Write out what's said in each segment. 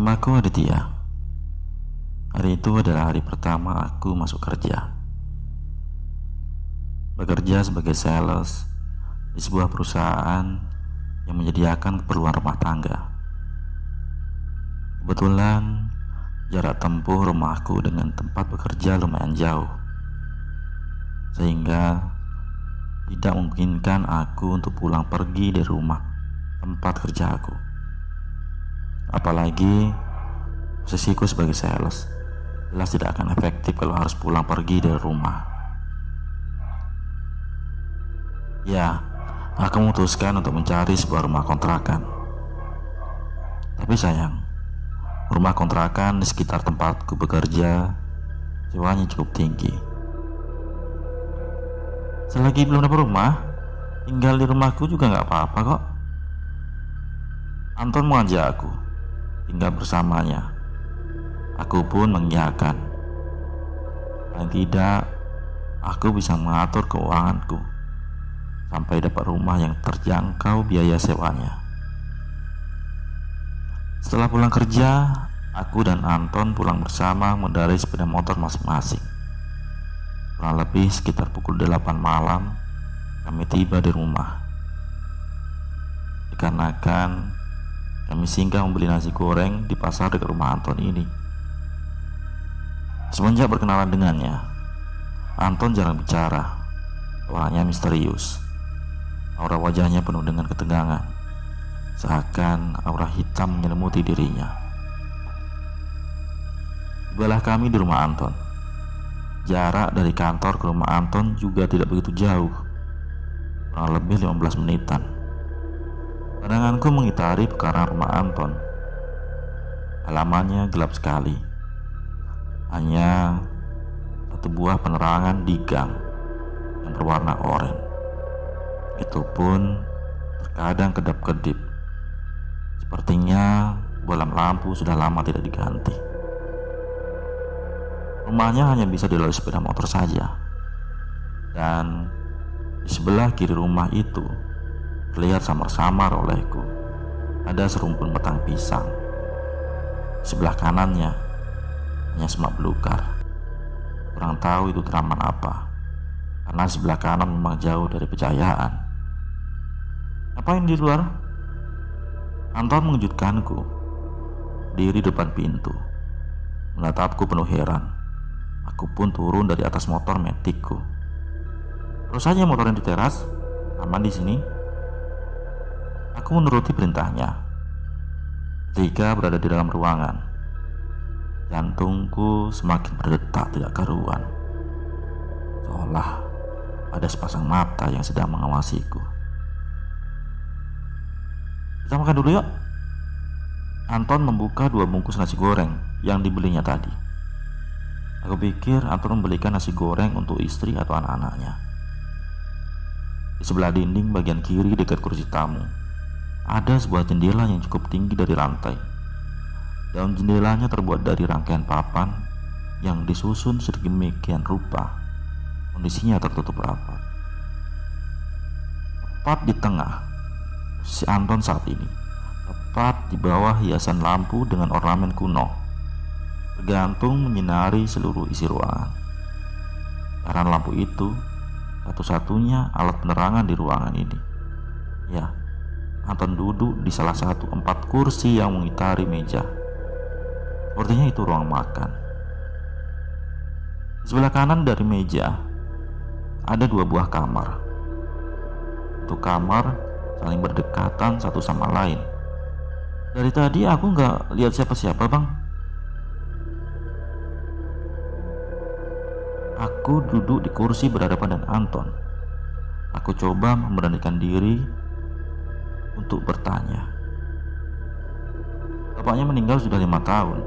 Namaku Aditya. Hari itu adalah hari pertama aku masuk kerja. Bekerja sebagai sales di sebuah perusahaan yang menyediakan keperluan rumah tangga. Kebetulan jarak tempuh rumahku dengan tempat bekerja lumayan jauh, sehingga tidak memungkinkan aku untuk pulang pergi dari rumah tempat kerja aku. Apalagi posisiku sebagai sales jelas tidak akan efektif kalau harus pulang pergi dari rumah. Ya, aku memutuskan untuk mencari sebuah rumah kontrakan. Tapi sayang, rumah kontrakan di sekitar tempatku bekerja sewanya cukup tinggi. Selagi belum dapat rumah, tinggal di rumahku juga gak apa-apa kok. Anton mengajak aku tinggal bersamanya. Aku pun mengiyakan. Paling tidak, aku bisa mengatur keuanganku sampai dapat rumah yang terjangkau biaya sewanya. Setelah pulang kerja, aku dan Anton pulang bersama mengendarai sepeda motor masing-masing. Kurang lebih sekitar pukul 8 malam kami tiba di rumah. Dikarenakan kami singgah membeli nasi goreng di pasar dekat rumah Anton ini. Semenjak berkenalan dengannya, Anton jarang bicara. Orangnya misterius. Aura wajahnya penuh dengan ketegangan, seakan aura hitam menyelimuti dirinya. Tibalah kami di rumah Anton. Jarak dari kantor ke rumah Anton juga tidak begitu jauh, kurang lebih 15 menitan. Pandanganku mengitari pekarangan rumah Anton. Halamannya gelap sekali. Hanya satu buah penerangan di gang yang berwarna oranye. Itu pun terkadang kedap-kedip. Sepertinya bolam lampu sudah lama tidak diganti. Rumahnya hanya bisa dilalui sepeda motor saja. Dan di sebelah kiri rumah itu terlihat samar-samar olehku ada serumpun batang pisang. Di sebelah kanannya hanya semak belukar. Kurang tahu itu tanaman apa, karena sebelah kanan memang jauh dari pencahayaan. Ngapain di luar? Anton mengejutkanku. Diri depan pintu, menatapku penuh heran. Aku pun turun dari atas motor metikku. Terus saja motorin di teras, aman di sini. Aku menuruti perintahnya. Ketika berada di dalam ruangan, jantungku semakin berdetak tidak karuan, seolah ada sepasang mata yang sedang mengawasiku. Kita makan dulu yuk. Anton membuka 2 bungkus nasi goreng yang dibelinya tadi. Aku pikir Anton membelikan nasi goreng untuk istri atau anak-anaknya. Di sebelah dinding bagian kiri dekat kursi tamu ada sebuah jendela yang cukup tinggi dari lantai. Daun jendelanya terbuat dari rangkaian papan yang disusun sedemikian rupa. Kondisinya tertutup rapat. Tepat di tengah si Anton saat ini, tepat di bawah hiasan lampu dengan ornamen kuno, tergantung menyinari seluruh isi ruangan. Karena lampu itu satu-satunya alat penerangan di ruangan ini. Ya, Anton duduk di salah satu 4 kursi yang mengitari meja. Sepertinya itu ruang makan. Di sebelah kanan dari meja ada 2 buah kamar. Untuk kamar saling berdekatan satu sama lain. Dari tadi aku nggak lihat siapa-siapa, Bang. Aku duduk di kursi berhadapan dengan Anton. Aku coba memberanikan diri untuk bertanya. Bapaknya meninggal sudah 5 tahun.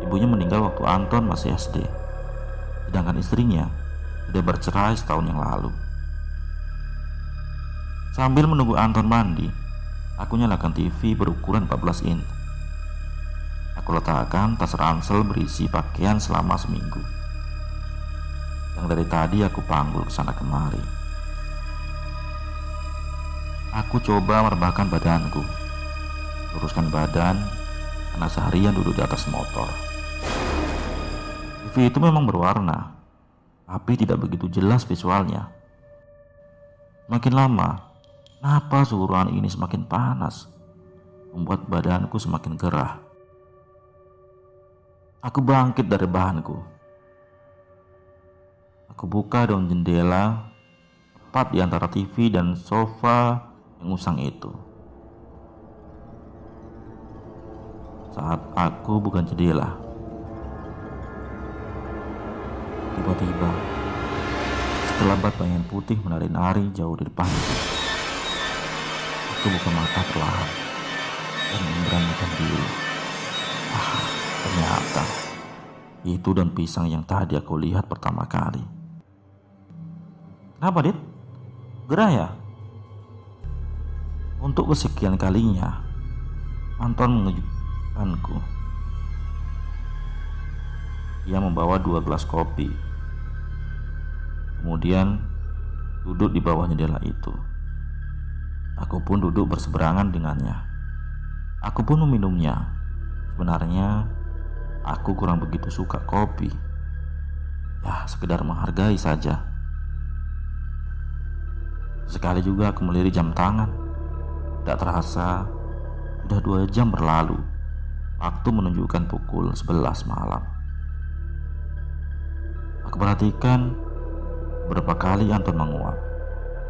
Ibunya meninggal waktu Anton masih SD. Sedangkan istrinya sudah bercerai setahun yang lalu. Sambil menunggu Anton mandi, aku nyalakan TV berukuran 14 inch. Aku letakkan tas ransel berisi pakaian selama seminggu, yang dari tadi aku panggul kesana kemari. Aku coba merebahkan badanku, luruskan badan, karena seharian duduk di atas motor. TV itu memang berwarna, tapi tidak begitu jelas visualnya. Semakin lama, napas suhu ruangan ini semakin panas, membuat badanku semakin gerah. Aku bangkit dari bahanku. Aku buka daun jendela, tepat di antara TV dan sofa yang usang itu. Saat aku buka jendela, tiba-tiba sekelebat bayangan putih menari-nari jauh di depanku. Aku buka mata perlahan dan memberanikan diri. Ternyata itu daun pisang yang tadi aku lihat pertama kali. Kenapa, Dit? Gerah ya? Untuk kesekian kalinya, Anton mengejutkanku. Dia membawa 2 gelas kopi. Kemudian duduk di bawah jendela itu. Aku pun duduk berseberangan dengannya. Aku pun meminumnya. Sebenarnya aku kurang begitu suka kopi. Ya, sekedar menghargai saja. Sekali juga aku melirik jam tangan. Tak terasa sudah 2 jam berlalu. Waktu menunjukkan pukul 11 malam. Aku perhatikan beberapa kali Anton menguap,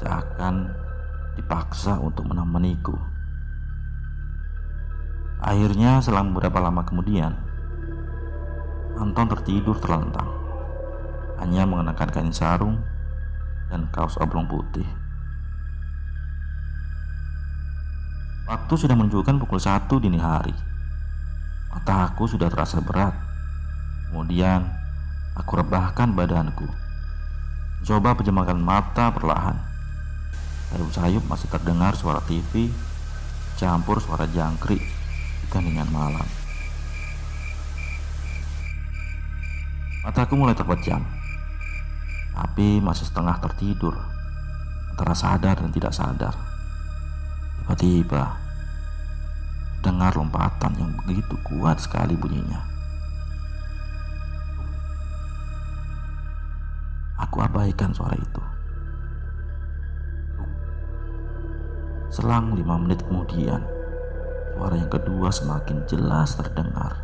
seakan dipaksa untuk menemaniku. Akhirnya selang beberapa lama kemudian, Anton tertidur terlentang, hanya mengenakan kain sarung dan kaos oblong putih. Waktu sudah menunjukkan pukul 1 dini hari. Mataku sudah terasa berat. Kemudian aku rebahkan badanku, coba pejamkan mata perlahan. Sayup-sayup masih terdengar suara TV campur suara jangkrik di keheningan malam. Mataku mulai terpejam, tapi masih setengah tertidur, antara sadar dan tidak sadar. Tiba-tiba dengar lompatan yang begitu kuat sekali bunyinya. Aku abaikan suara itu. Selang 5 menit kemudian, suara yang kedua semakin jelas terdengar.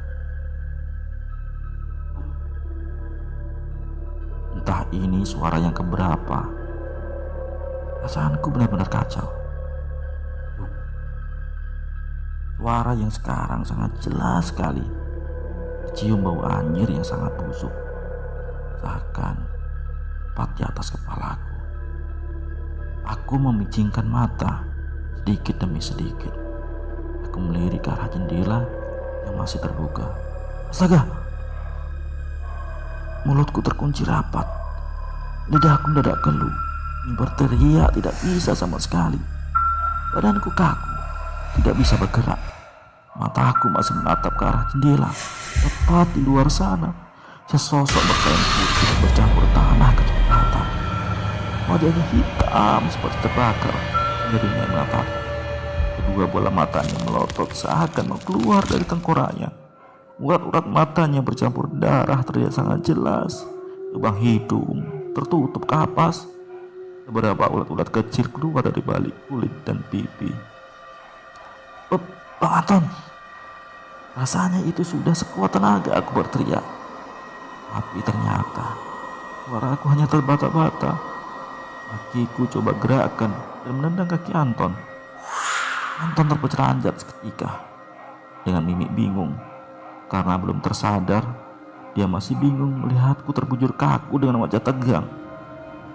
Entah ini suara yang keberapa. Perasaanku benar-benar kacau. Suara yang sekarang sangat jelas sekali. Cium bau anyir yang sangat busuk, seakan tepat di atas kepalaku. Aku memicingkan mata sedikit demi sedikit. Aku melirik ke arah jendela yang masih terbuka. Astaga! Mulutku terkunci rapat. Lidahku mendadak keluh. Berteriak tidak bisa sama sekali. Badanku kaku, tidak bisa bergerak. Mataku masih menatap ke arah jendela. Tepat di luar sana, sesosok berkain putih bercampur tanah kecoklatan. Wajahnya hitam seperti terbakar. Nyerinya menatap. Kedua bola matanya melotot seakan mau keluar dari tengkoraknya. Urat-urat matanya bercampur darah terlihat sangat jelas. Lubang hidung tertutup kapas. Beberapa ulat-ulat kecil keluar dari balik kulit dan pipi. Bang Anton, rasanya itu sudah sekuat tenaga aku berteriak. Tapi ternyata suaraku hanya terbata-bata. Kakiku coba gerakkan dan menendang kaki Anton. Anton terperanjat seketika dengan mimik bingung. Karena belum tersadar, dia masih bingung melihatku terbujur kaku dengan wajah tegang.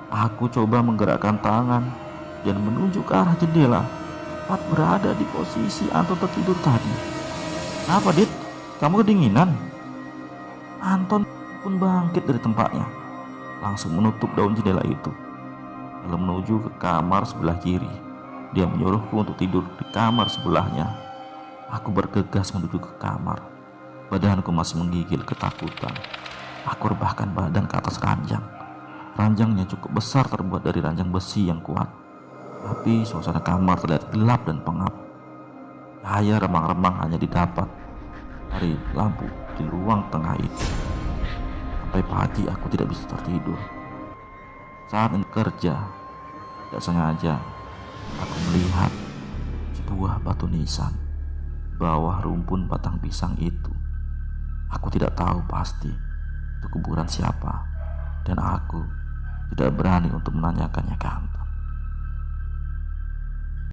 Aku coba menggerakkan tangan dan menuju ke arah jendela, tepat berada di posisi Anton tertidur tadi. Apa, Dit? Kamu kedinginan? Anton pun bangkit dari tempatnya, langsung menutup daun jendela itu, lalu menuju ke kamar sebelah kiri. Dia menyuruhku untuk tidur di kamar sebelahnya. Aku bergegas menuju ke kamar. Badanku masih menggigil ketakutan. Aku rebahkan badan ke atas ranjang. Ranjangnya cukup besar, terbuat dari ranjang besi yang kuat. Tapi suasana kamar terlihat gelap dan pengap. Cahaya remang-remang hanya didapat dari lampu di ruang tengah itu. Sampai pagi aku tidak bisa tertidur. Saat kerja, tidak sengaja aku melihat sebuah batu nisan bawah rumpun batang pisang itu. Aku tidak tahu pasti itu kuburan siapa, dan aku tidak berani untuk menanyakannya ke hantu.